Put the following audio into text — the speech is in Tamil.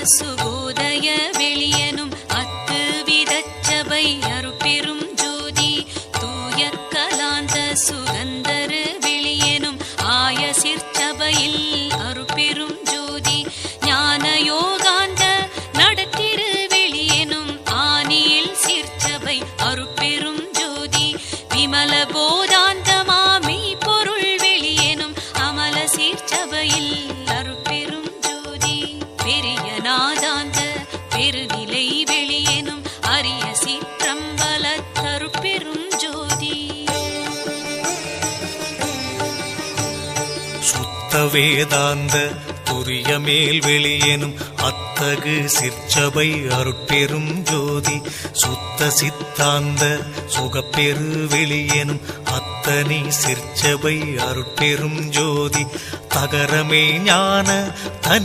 சுகோதய வெளியனும் அத்து விதச்சபை அருட்பெரும் ஜோதி தூய கலாந்த சுகந்தரு வெளியனும் ஆய சிற்சபையில் அருட்பெரும் ஜோதி ஞான யோகாந்த நடத்திரு வெளியனும் ஆனியில் சிற்சபை அருட்பெரும் ஜோதி விமல போதாந்த மாமை பொருள் வெளியனும் அமல சீர்ச்சபையில் அருட்பெரும் ஜோதி பெரிய நாதாந்த பெருநிலை வெளியனும் அரிய சிற்றம்பலத்தருட்பெரும் ஜோதி சுத்த வேதாந்த துரிய மேல் வெளியெனும் அத்தகு சிற்சபை அருட்பெரும் ஜோதி சுத்த சித்தாந்த சுகப்பெரு வெளியெனும் அத்தனி சிற்சபை அருட்பெரும் ஜோதி தகரமே ஞான தனி